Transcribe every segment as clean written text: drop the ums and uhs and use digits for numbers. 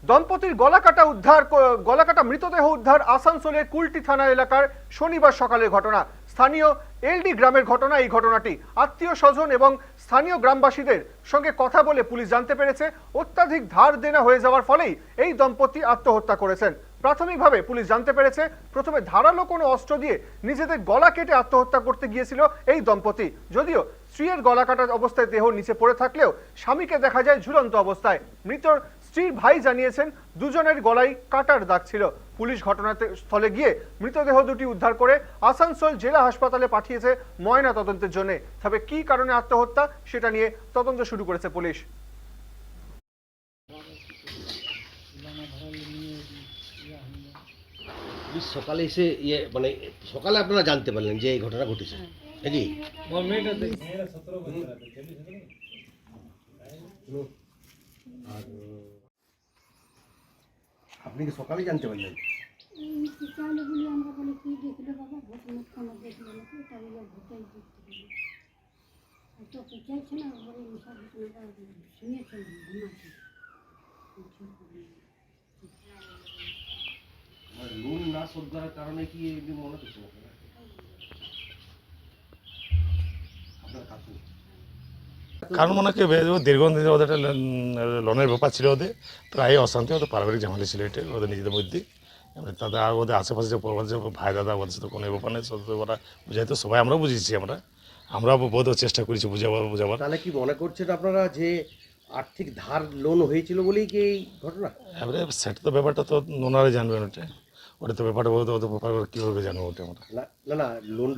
দম্পতির গলাকাটা মৃতদেহ উদ্ধার আসানসোলের কুলটি থানা এলাকার শনিবার সকালের ঘটনা। স্থানীয় এলডি গ্রামের ঘটনা। এই ঘটনাটি আত্মীয় স্বজন এবং স্থানীয় গ্রামবাসীদের সঙ্গে কথা বলে পুলিশ জানতে পেরেছে অত্যাধিক ধার দেনা হয়ে যাওয়ার ফলেই এই দম্পতি আত্মহত্যা করেছেন। প্রাথমিকভাবে পুলিশ জানতে পেরেছে প্রথমে ধারালো কোনো অস্ত্র দিয়ে নিজেদের গলা কেটে আত্মহত্যা করতে গিয়েছিল এই দম্পতি। যদিও স্ত্রীর গলা কাটা অবস্থায় দেহ নিচে পড়ে থাকলেও স্বামীকে দেখা যায় ঝুলন্ত অবস্থায়। মৃতর স্ত্রীর ভাই জানিয়েছেন দুজনের গলায় কাটার দাগ ছিল। পুলিশ ঘটনাস্থলে গিয়ে মৃতদেহ দুটি উদ্ধার করে আসানসোল জেলা হাসপাতালে পাঠিয়েছে ময়না তদন্তের জন্য। তবে কি কারণে আত্মহত্যা সেটা নিয়ে তদন্ত শুরু করেছে পুলিশ। সকালে এসে মানে সকালে আপনারা জানতে পারলেন যে এই ঘটনা ঘটেছে নাকি? আর আপনি কি সকালে জানতে পারলেন? লোন না শোধ করার কারণে কি মনে করছেন আপনার কাকু? কারণ মনে হয় দীর্ঘদিন ধরে ওদের একটা লোনের ব্যাপার ছিল, ওদের প্রায় অশান্তি, ওদের পারিবারিক ঝামেলা ছিল এটা ওদের নিজেদের মধ্যে। তাদের আর ওদের আশেপাশে যে ভাই দাদা ওদের সাথে কোনো ব্যাপার নেই, ওরা বুঝাই তো সবাই আমরাও বুঝেছি, আমরা বোধ চেষ্টা করেছি বুঝাবার। তাহলে কি মনে করছেন আপনারা যে আর্থিক ধার লোন হয়েছিল বলেই কি এই ঘটনা? এবারে সেটা তো ব্যাপারটা তো ওনারাই জানবেন, ওটা তো ব্যাপারটা ওদের ব্যাপার কীভাবে জানবো ওটা আমরা। না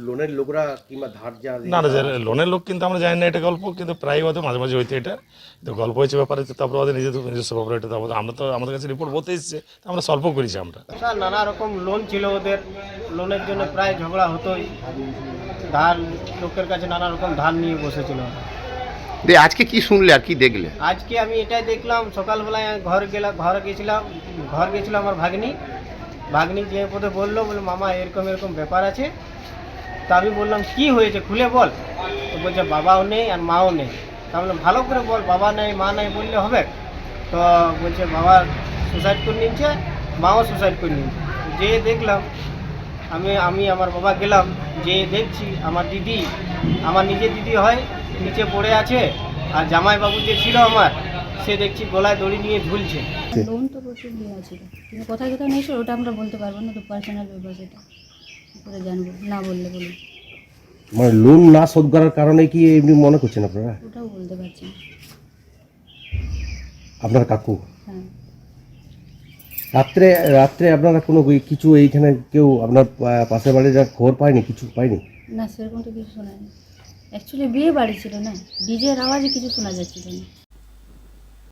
লোনের লোকরা কিংবা ধার যা না লোনের লোক কিন্তু আমরা জানি না, এটা গল্প কিন্তু প্রায় হয়তো মাঝে মাঝে হইতে এটা তো গল্প হয়েছে ব্যাপারে। তারপরে ওদের নিজস্ব ব্যাপারে এটা আমরা তো আমাদের কাছে রিপোর্ট বলতে এসেছে, আমরা সল্ভ করেছি আমরা। স্যার নানা রকম লোন ছিল ওদের, লোনের জন্য প্রায় ঝগড়া হতোই, ধার লোকের কাছে নানা রকম ধার নিয়ে বসেছিল। আজকে কি শুনলে আর কি দেখলে? আজকে আমি এটাই দেখলাম, সকালবেলায় ঘরে গেছিলাম আমার ভাগ্নি যে পথে বললো মামা এরকম ব্যাপার আছে। তা আমি বললাম কি হয়েছে খুলে বল। তো বলছে বাবাও নেই আর মাও নেই। তা বললাম ভালো করে বল, বাবা নেই মা নেই বললে হবে? তো বলছে বাবা সুসাইড করে নিচ্ছে, মাও সুসাইড করে নিচ্ছে। যে দেখলাম আমি আমার বাবা গেলাম, যে দেখছি আমার নিজের দিদি হয় নিচে পড়ে আছে, আর জামাইবাবু যে ছিল আমার, সে দেখছি গলায় দড়ি নিয়ে ঝুলছে। লোন তো প্রচুর দেওয়া ছিল, কিন্তু কোথায় নিয়েছিল ওটা আমরা বলতে পারবো না, তো পার্সোনাল ব্যাপার, সেটা করে জানবো না বললে বলুন। মানে লোন না শোধ করার কারণে কি এমনি মনে করছেন আপনারা? ওটাও বলতে পারছি না। আপনার কাকু? হ্যাঁ। রাত্রে আপনারা কোনো কিছু এইখানে কেউ আপনার পাশের বাড়ির খবর পায়নি, কিছু পায়নি? না সেরকম তো কিছু শোনায়নি। অ্যাকচুয়ালি বিয়ে বাড়ি ছিল না, ডিজের আওয়াজে কিছু শোনা যাচ্ছিল না।